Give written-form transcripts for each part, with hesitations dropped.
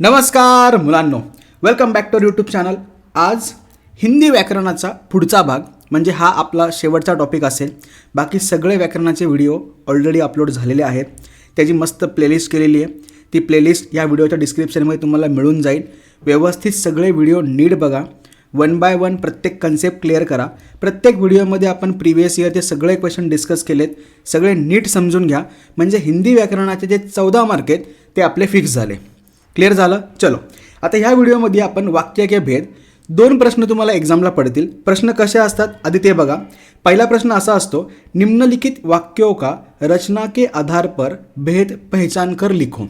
नमस्कार मुलांनो, welcome back to YouTube channel. आज हिंदी व्याकरणाचा पुढचा भाग म्हणजे हा आपला शेवटचा टॉपिक असेल. बाकी सगळे व्याकरणाचे व्हिडिओ ऑलरेडी अपलोड झालेले आहेत. त्याची मस्त प्लेलिस्ट केलेली आहे. ती प्लेलिस्ट या व्हिडिओच्या डिस्क्रिप्शनमध्ये तुम्हाला मिळून जाईल. व्यवस्थित सगळे व्हिडिओ नीट बघा. 1 बाय 1 प्रत्येक कन्सेप्ट क्लिअर करा. प्रत्येक व्हिडिओमध्ये आपण प्रिव्हियस इयरचे सगळे क्वेश्चन डिस्कस केलेत. सगळे नीट समजून घ्या. म्हणजे हिंदी व्याकरणाचे जे 14 मार्क आहेत ते आपले फिक्स झाले. क्लिअर झालं. चलो, आता ह्या व्हिडिओमध्ये आपण वाक्य के भेद 2 प्रश्न तुम्हाला एक्झामला पडतील. प्रश्न कसे असतात आधी ते बघा. पहिला प्रश्न असा असतो, निम्नलिखित वाक्यों का रचना के आधार पर भेद पहचान कर लिखो.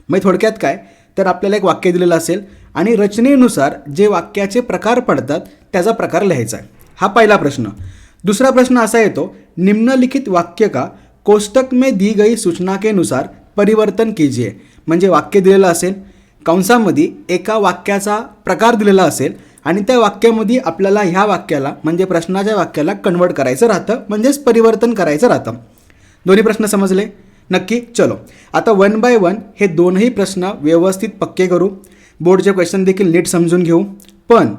मग थोडक्यात काय तर आपल्याला एक वाक्य दिलेलं असेल आणि रचनेनुसार जे वाक्याचे प्रकार पडतात त्याचा प्रकार लिहायचा आहे. हा पहिला प्रश्न. दुसरा प्रश्न असा येतो, निम्नलिखित वाक्य का कोष्टक में दी गई सूचना के अनुसार परिवर्तन कीजिए. म्हणजे वाक्य दिलेलं असेल, कंसामध्ये एका वाक्याचा प्रकार दिलेला असेल आणि त्या वाक्यामध्ये आपल्याला ह्या वाक्याला म्हणजे प्रश्नाच्या वाक्याला कन्वर्ट करायचं राहतं, म्हणजेच परिवर्तन करायचं राहतं. दोन्ही प्रश्न समजले नक्की. चलो, आता 1 बाय 1 हे दोनही प्रश्न व्यवस्थित पक्के करू. बोर्डचे क्वेश्चन देखील नीट समजून घेऊ. पण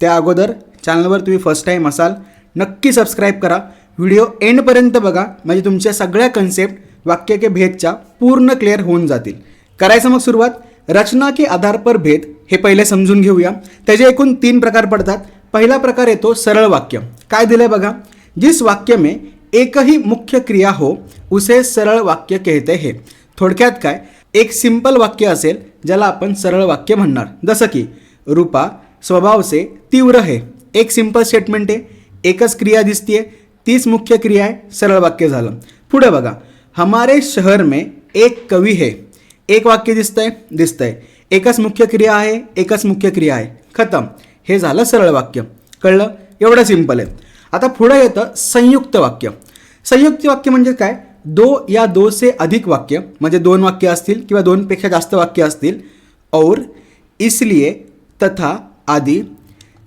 त्या अगोदर चॅनलवर तुम्ही फर्स्ट टाईम असाल नक्की सबस्क्राईब करा. व्हिडिओ एंडपर्यंत बघा, म्हणजे तुमच्या सगळ्या कन्सेप्ट वाक्य के भेदच्या पूर्ण क्लिअर होऊन जातील. करायचं मग सुरुवात. रचना के आधार पर भेद हे पहिले समजून घेऊया. त्याचे एकूण 3 प्रकार पडतात. पहिला प्रकार येतो सरळ वाक्य. काय दिलंय बघा, जिस वाक्य में एक ही मुख्य क्रिया हो उसे सरळ वाक्य कहते हैं. थोडक्यात काय, एक सिंपल वाक्य असेल ज्याला आपण सरळ वाक्य म्हणणार. जसं की रूपा स्वभाव से तीव्र है. एक सिंपल स्टेटमेंट आहे, एकच क्रिया दिसतीये, तीच मुख्य क्रिया आहे, सरळ वाक्य झालं. पुढे बघा, हमारे शहर में एक कवी है. एक वाक्य दिसतंय, एकच मुख्य क्रिया आहे, एकच मुख्य क्रिया आहे, खतम. हे झालं सरळ वाक्य. कळलं? एवढं सिंपल आहे. आता पुढे येतं संयुक्त वाक्य. संयुक्त वाक्य म्हणजे काय, 2 या 2 से अधिक वाक्य, म्हणजे 2 वाक्य असतील किंवा 2 पेक्षा जास्त वाक्य असतील. और इसलिए तथा आदि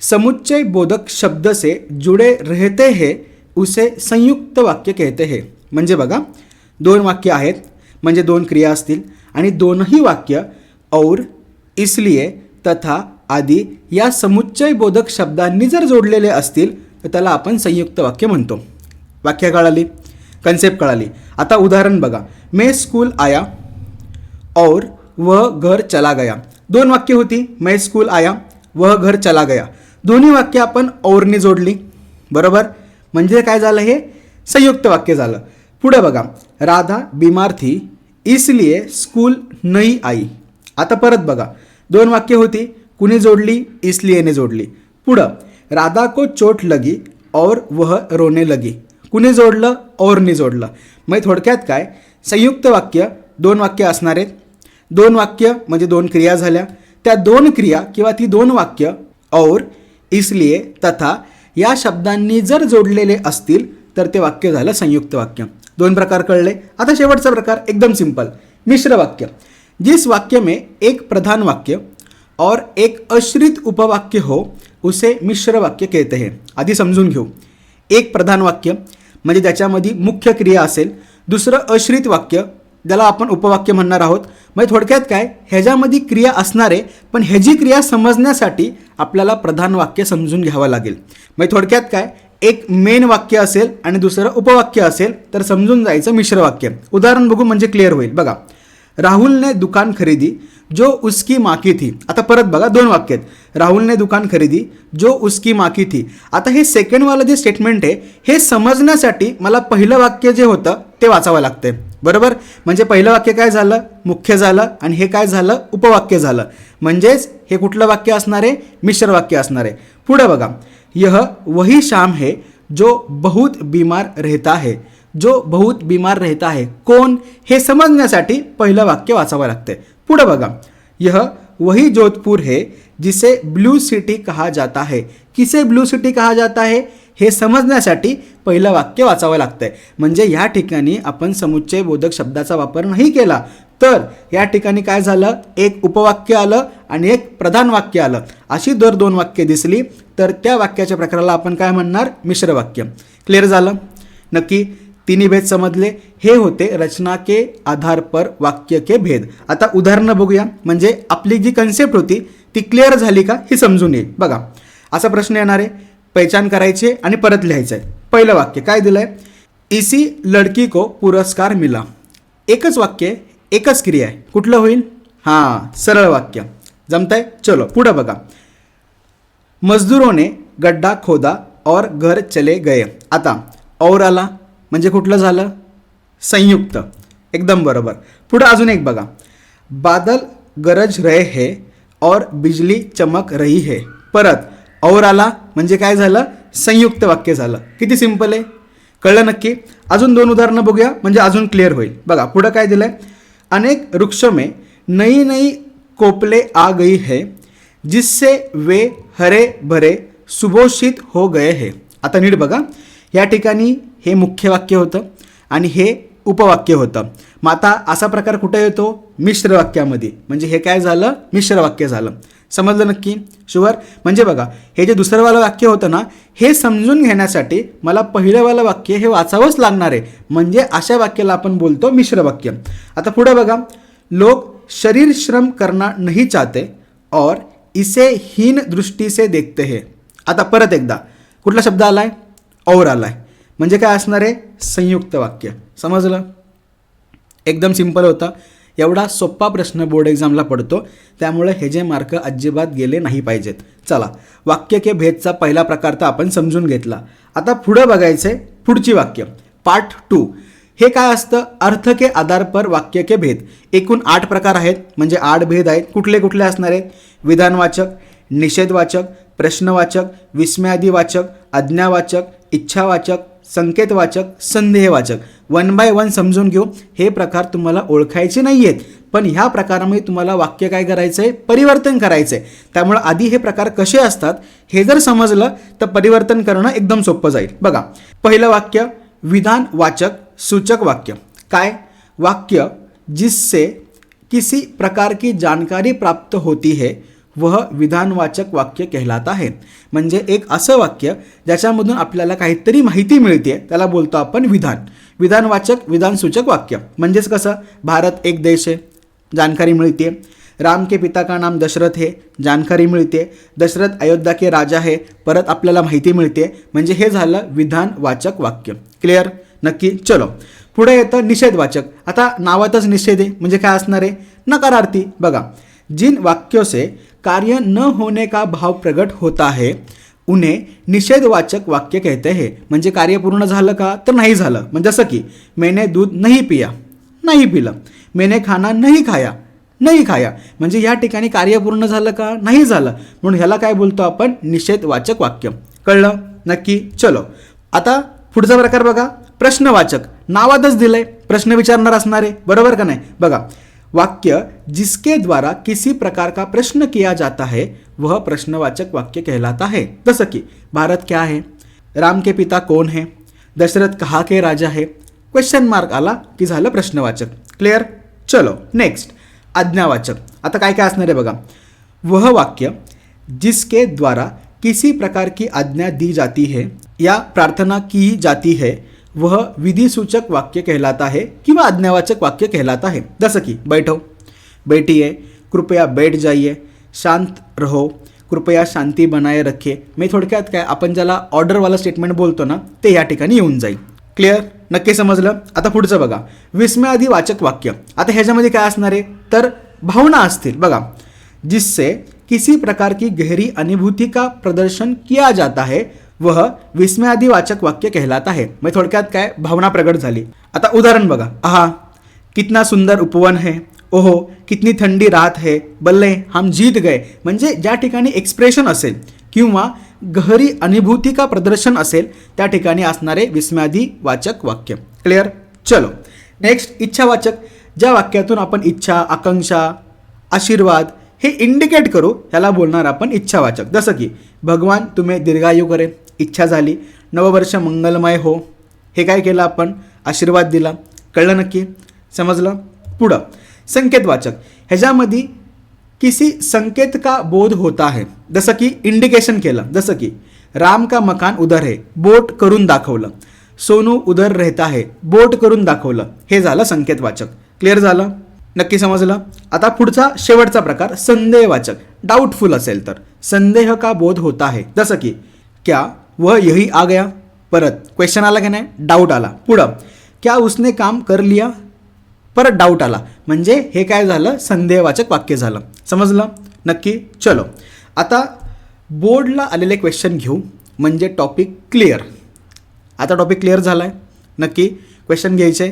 समुच्चय बोधक शब्द से जुड़े रहते हैं उसे संयुक्त वाक्य कहते हैं. म्हणजे बघा, 2 वाक्य आहेत म्हणजे 2 क्रिया असतील आणि दोनही वाक्य और इसलिए तथा आदि या समुच्चय बोधक शब्दांनी जर जोडलेले असतील तर त्याला आपण संयुक्त वाक्य म्हणतो. वाक्य कळाली, कन्सेप्ट कळाली. आता उदाहरण बघा, मैं स्कूल आया और वह घर चला गया. 2 वाक्य होती, मैं स्कूल आया वह घर चला गया. दोन्ही वाक्य आपण औरने जोडली, बरोबर. म्हणजे काय झालं, हे संयुक्त वाक्य झालं. पुढे बघा, राधा बीमार थी इसलिए स्कूल नहीं आई. आता परत बघा, 2 वाक्य होती, कुणी जोडली, इसलिएने जोडली. पुढं, राधा को चोट लगी और वह रोने लगी. कुणी जोडलं, औरने जोडलं. मग थोडक्यात काय, संयुक्त वाक्य 2 वाक्य असणार आहेत. 2 वाक्य म्हणजे 2 क्रिया झाल्या. त्या 2 क्रिया किंवा ती 2 वाक्य और इसलिए तथा या शब्दांनी जर जोडलेले असतील तर ते वाक्य झालं संयुक्त वाक्य. 2 प्रकार कळले. आता शेवटचा प्रकार एकदम सिंपल, मिश्र वाक्य. जिस वाक्य में एक प्रधान वाक्य और एक आश्रित उपवाक्य हो उसे मिश्र वाक्य कहते हैं. आधी समजून घेऊ. एक प्रधान वाक्य म्हणजे ज्याच्यामध्ये मुख्य क्रिया असेल. दुसरं आश्रित वाक्य ज्याला आपण उपवाक्य म्हणणार आहोत. म्हणजे थोडक्यात काय, ह्याच्यामध्ये क्रिया असणार आहे पण ह्याची क्रिया समजण्यासाठी आपल्याला प्रधान वाक्य समजून घ्यावं लागेल. म्हणजे थोडक्यात काय, एक मेन वाक्य असेल आणि दुसरं उपवाक्य असेल तर समजून जायचं मिश्र वाक्य. उदाहरण बघू म्हणजे क्लिअर होईल. बघा, राहुल ने दुकान खरीदी जो उसकी माँ की थी. आता परत बघा, 2 वाक्य आहेत. राहुल ने दुकान खरीदी जो उसकी माँ की थी. आता हे सेकंडवालं जे स्टेटमेंट आहे हे समजण्यासाठी मला पहिलं वाक्य जे होतं ते वाचावं लागतंय, बरोबर. म्हणजे पहिलं वाक्य काय झालं, मुख्य झालं आणि हे काय झालं, उपवाक्य झालं. म्हणजेच हे कुठलं वाक्य असणार आहे, मिश्र वाक्य असणार आहे. पुढे बघा, यह वही शाम है जो बहुत बीमार रहता है. जो बहुत बीमार रहता है कोण, हे समजण्यासाठी पहिलं वाक्य वाचावं लागतंय. पुढे बघा, यह वही जोधपुर है जिसे ब्लू सिटी कहा जाता है. किसे ब्लू सिटी कहा जाता है हे समजण्यासाठी पहिलं वाक्य वाचावं लागतंय. म्हणजे ह्या ठिकाणी आपण समुच्चय बोधक शब्दाचा वापर नाही केला तर या ठिकाणी काय झालं, एक उपवाक्य आलं आणि एक प्रधान वाक्य आलं. अशी जर 2 वाक्य दिसली तर त्या वाक्याच्या प्रकाराला आपण काय म्हणणार, मिश्र वाक्य. क्लिअर झालं नक्की. तिन्ही भेद समजले. हे होते रचना के आधार पर वाक्य के भेद. आता उदाहरणं बघूया, म्हणजे आपली जी कन्सेप्ट होती ती क्लिअर झाली का हे समजून येईल. बघा, असा प्रश्न येणार आहे, पहचान करायची आणि परत लिहायचं आहे. पहिलं वाक्य काय दिलंय, इसी लड़की को पुरस्कार मिला. एकच वाक्य आहे, एकच क्रिया आहे, कुठलं होईल? हां, सरळ वाक्य. जमतंय? चलो पुढं बघा. मजदूरों ने गड्ढा खोदा और घर चले गए. आता और आला म्हणजे कुठलं झालं? संयुक्त. एकदम बरोबर. पुढं अजून एक बघा. बादल गरज रहे है और बिजली चमक रही है. परत और आला म्हणजे काय झालं? संयुक्त वाक्य झालं. किती सिंपल आहे, कळलं नक्की? अजून 2 उदाहरणं बघूया म्हणजे अजून क्लिअर होईल. बघा पुढं काय दिलंय, अनेक वृक्षों में नई नई कोपले आ गई है जिससे वे हरे भरे सुभोषित हो गए है. आता नीट बघा, या ठिकाणी हे मुख्य वाक्य होतं आणि हे उपवाक्य होतं. मग आता असा प्रकार कुठे येतो? मिश्र वाक्यामध्ये. म्हणजे हे काय झालं? मिश्र वाक्य झालं. समजलं नक्की? शुअर? म्हणजे बघा, हे जे दुसरंवालं वाक्य होतं ना, हे समजून घेण्यासाठी मला पहिलंवालं वाक्य हे वाचावंच लागणार आहे. म्हणजे अशा वाक्याला आपण बोलतो मिश्र वाक्य. आता पुढे बघा, लोग शरीर श्रम करना नहीं चाहते और इसे हीन दृष्टि से देखते हैं. आता परत एकदा कुठला शब्द आलाय? और आलाय. म्हणजे काय असणार आहे? संयुक्त वाक्य. समजलं? एकदम सिंपल होता. एवढा सोप्पा प्रश्न बोर्ड एक्झामला पडतो, त्यामुळे हे जे मार्क अजिबात गेले नाही पाहिजेत. चला, वाक्य के भेदचा पहिला प्रकार तर आपण समजून घेतला. आता पुढं बघायचंय पुढची वाक्य, पार्ट 2. हे काय असतं? अर्थ के आधार पर वाक्य के भेद. एकूण 8 प्रकार आहेत, म्हणजे 8 भेद आहेत. कुठले कुठले असणार आहेत? विधानवाचक, निषेधवाचक, प्रश्नवाचक, विस्मयादिवाचक, आज्ञावाचक, इच्छावाचक, संकेतवाचक, संदेहवाचक. 1 बाय 1 समजून घेऊ. हे प्रकार तुम्हाला ओळखायचे नाही आहेत, पण ह्या प्रकारामध्ये तुम्हाला वाक्य काय करायचं आहे? परिवर्तन करायचं आहे. त्यामुळे आधी हे प्रकार कसे असतात हे जर समजलं तर परिवर्तन करणं एकदम सोपं जाईल. बघा, पहिलं वाक्य विधानवाचक सूचक वाक्य. काय? वाक्य जिससे किसी प्रकार की जानकारी प्राप्त होती है वह विधानवाचक वाक्य कहलाता है. म्हणजे एक असं वाक्य ज्याच्यामधून आपल्याला काहीतरी माहिती मिळते त्याला बोलतो आपण विधान. विधानवाचक विधानसूचक वाक्य. म्हणजेच कसं? भारत एक देश है, जानकारी मिळते. राम के पिता का नाम दशरथ है, जानकारी मिळते. दशरथ अयोध्या के राजा है, परत आपल्याला माहिती मिळते. म्हणजे हे झालं विधानवाचक वाक्य. क्लिअर? नक्की? चलो पुढे येतं निषेधवाचक. आता नावातच निषेध आहे, म्हणजे काय असणार आहे? नकारार्थी. बघा, जिन वाक्यों से कार्य न होने का भाव प्रकट होता है उन्हें निषेधवाचक वाक्य कहते हैं. म्हणजे कार्य पूर्ण झालं का? तर नाही झालं. म्हणजे जसं की मैंने दूध नहीं पिया, नाही पिलं. मैंने खाना नहीं खाया, नाही खाया. म्हणजे या ठिकाणी कार्य पूर्ण झालं का? नाही झालं. म्हणून ह्याला काय बोलतो आपण? निषेधवाचक वाक्य. कळलं? नक्की? चलो, आता पुढचा प्रकार बघा, प्रश्नवाचक. नावातच दिलंय, प्रश्न विचारणार असणार आहे, बरोबर का नाही? बघा, वाक्य जिसके द्वारा किसी प्रकार का प्रश्न किया जाता है वह प्रश्नवाचक वाक्य कहलाता है. जसं की भारत क्या है, राम के पिता कौन है, दशरथ कहाँ के राजा है. क्वेश्चन मार्क आला की झालं प्रश्नवाचक. क्लिअर? चलो नेक्स्ट, आज्ञावाचक. आता काय काय असणार आहे बघा, वह वाक्य जिसके द्वारा किसी प्रकार की आज्ञा दी जाती है या प्रार्थना की जाती है वह विधिसूचक वाक्य कहलाता है किंवा आज्ञावाचक वाक्य कहलाता है. जसं की बैठो, बैठिए, कृपया बैठ जाइए, शांत रहो, कृपया शांती बनाए रखिए. मी थोडक्यात काय आपण ज्याला ऑर्डरवाला स्टेटमेंट बोलतो ना ते या ठिकाणी येऊन जाईल. क्लिअर? नक्की समजलं? आता पुढचं बघा, विस्मयादिवाचक वाक्य. आता ह्याच्यामध्ये काय असणार आहे? तर भावना असतील. बघा, जिससे किसी प्रकार की गहरी अनुभूति का प्रदर्शन किया जाता है वह विस्मयादिवाचक वाक्य कहलाता है. म्हणजे थोडक्यात काय? भावना प्रगट झाली. आता उदाहरण बघा, आहा कितना सुंदर उपवन है, ओहो कितनी थंडी रात है, बल्ले हम जीत गए. म्हणजे ज्या ठिकाणी एक्सप्रेशन असेल किंवा गहरी अनुभूती का प्रदर्शन असेल त्या ठिकाणी असणारे विस्मयादिवाचक वाक्य. क्लिअर? चलो नेक्स्ट, इच्छावाचक. ज्या वाक्यातून आपण इच्छा, आकांक्षा, आशीर्वाद हे इंडिकेट करू ह्याला बोलणार आपण इच्छावाचक. जसं की भगवान तुम्ही दीर्घायू करे, इच्छा झाली. नववर्ष मंगलमय हो, हे काय केलं आपण? आशीर्वाद दिला. कळलं नक्की? समजलं? पुढं संकेतवाचक. ह्याच्यामध्ये किसी संकेत का बोध होता है, जसं की इंडिकेशन केलं. जसं की राम का मकान उधर है, बोट करून दाखवलं. सोनू उधर रहता है बोट करून दाखवलं, हे झालं संकेतवाचक. क्लिअर झालं? नक्की समजलं? आता पुढचा शेवटचा प्रकार संदेहवाचक. डाऊटफुल असेल तर संदेह का बोध होता है, जसं की क्या वह यही आ गया. परत क्वेश्चन आला की नाही, डाऊट आला. पुढं क्या उसने काम कर लिया, परत डाऊट आला. म्हणजे हे काय झालं, संदेहवाचक वाक्य झालं. समजलं? नक्की. चलो आता बोर्डला आलेले क्वेश्चन घेऊ, म्हणजे टॉपिक क्लिअर. आता टॉपिक क्लिअर झाला आहे. नक्की क्वेश्चन घ्यायचे,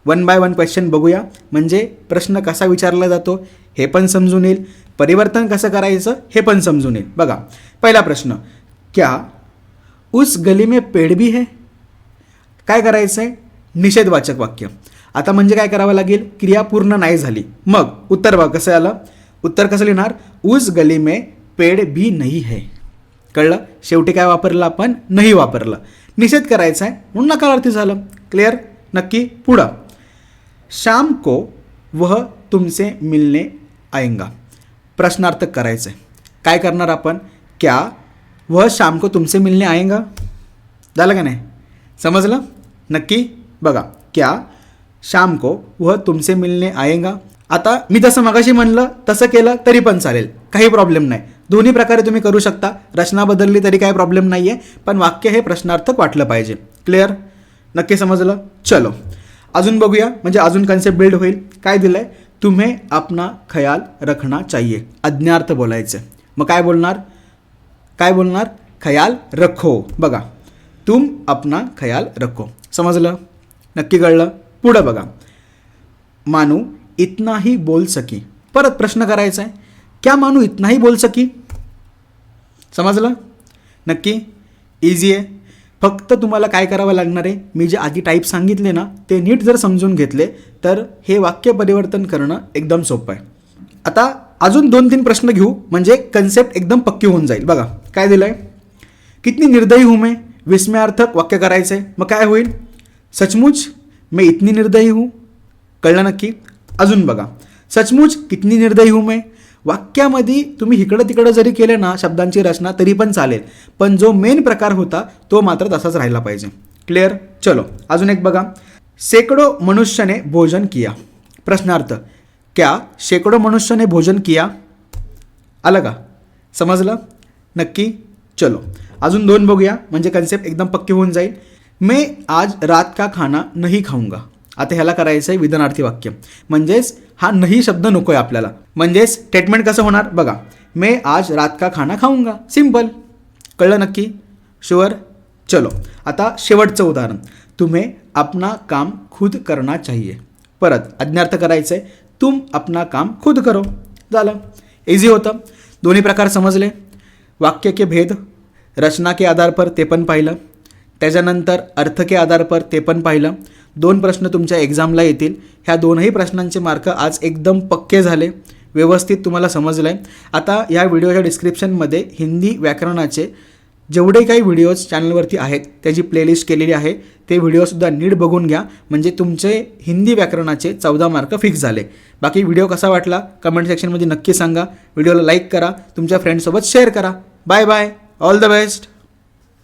वन बाय वन क्वेश्चन बघूया, म्हणजे प्रश्न कसा विचारला जातो हे पण समजून येईल, परिवर्तन कसं करायचं हे पण समजून येईल. बघा पहिला प्रश्न, क्या उस गली में पेड़ भी है. काय करायचं आहे, निषेधवाचक वाक्य. आता म्हणजे काय करावं लागेल, क्रिया पूर्ण नाही झाली. मग उत्तर बघा कसं आलं. उत्तर कसं लिहिणार, उस गली में पेड़ भी नहीं है. कळलं? शेवटी काय वापरलं आपण, नाही वापरलं. निषेध करायचा आहे म्हणून नकारार्थी झालं. क्लिअर? नक्की. पुढं शाम को वह तुमसे मिलने आएगा. प्रश्नार्थक करायचं आहे. काय करणार आपण, क्या वह शाम को तुमसे मिलने आएगा. झालं का नाही? समजलं? नक्की. बघा क्या शाम को वह तुमसे मिलने आएगा. आता मी जसं मगाशी म्हणलं तसं केलं तरी पण चालेल, काही प्रॉब्लेम नाही. दोन्ही प्रकारे तुम्ही करू शकता. रचना बदलली तरी काही प्रॉब्लेम नाही आहे, पण वाक्य हे प्रश्नार्थक वाटलं पाहिजे. क्लिअर? नक्की समजलं? चलो अजून बघूया, म्हणजे अजून कन्सेप्ट बिल्ड होईल. काय दिलं आहे, तुम्हें अपना ख्याल रखना चाहिए. आज्ञार्थ बोलायचं. मग काय बोलणार, काय बोलणार, ख्याल रखो. बघा तुम अपना ख्याल रखो. समजलं? नक्की कळलं? पुढं बघा, मानू इतना ही बोल सकी. परत प्रश्न करायचा आहे, क्या मानू इतना ही बोल सकी. समजलं? नक्की. इझी आहे. फक्त तुम्हाला काय करावं लागणार आहे, मी जे आधी टाईप सांगितले ना ते नीट जर समजून घेतले तर हे वाक्य परिवर्तन करणं एकदम सोपं आहे. आता अजून 2-3 प्रश्न घेऊ, म्हणजे कन्सेप्ट एकदम पक्की होऊन जाईल. बघा काय दिलं आहे, कितनी निर्दयी हूँ मैं. विस्मयार्थक वाक्य करायचं आहे. मग काय होईल, सचमुच मैं इतनी निर्दयी हूँ. कळलं नक्की? अजून बघा, सचमुच कितनी निर्दयी हूँ मैं. वाक्यामध्ये तुम्ही इकडं तिकडं जरी केले ना शब्दांची रचना तरी पण चालेल, पण जो मेन प्रकार होता तो मात्र तसाच राहिला पाहिजे. क्लिअर? चलो अजून एक बघा, शेकडो मनुष्यने भोजन किया. प्रश्नार्थ, क्या शेकडो मनुष्यने भोजन किया. आलं का? समजलं? नक्की. चलो अजून 2 बघूया, म्हणजे कन्सेप्ट एकदम पक्की होऊन जाईल. मैं आज रात का खाना नहीं खाऊंगा. आता ह्याला करायचं आहे विधानार्थी वाक्य, म्हणजेच हा नाही शब्द नको आहे आपल्याला. म्हणजेच स्टेटमेंट कसं होणार बघा, मैं आज रात का खाना खाऊंगा. सिंपल. कळलं नक्की? शुअर? चलो आता शेवटचं उदाहरण, तुम्हें अपना काम खुद करना चाहिए. परत आज्ञार्थ करायचं आहे, तुम अपना काम खुद करो. झालं. इझी होतं. दोन्ही प्रकार समजले. वाक्य के भेद, रचना के आधार पर ते पण पाहिलं, त्याच्यानंतर अर्थ के आधार पर ते पण पाहिलं. 2 प्रश्न तुमच्या एक्झामला येतील. ह्या 2ही प्रश्नांचे मार्क आज एकदम पक्के झाले, व्यवस्थित तुम्हाला समजलं आहे. आता या व्हिडिओच्या डिस्क्रिप्शनमध्ये हिंदी व्याकरणाचे जेवढे काही व्हिडिओज चॅनलवरती आहेत त्याची प्लेलिस्ट केलेली आहे. ते व्हिडिओसुद्धा नीट बघून घ्या, म्हणजे तुमचे हिंदी व्याकरणाचे 14 मार्क फिक्स झाले. बाकी व्हिडिओ कसा वाटला कमेंट सेक्शनमध्ये नक्की सांगा. व्हिडिओला लाईक करा, तुमच्या फ्रेंड्ससोबत शेअर करा. Bye bye, all the best.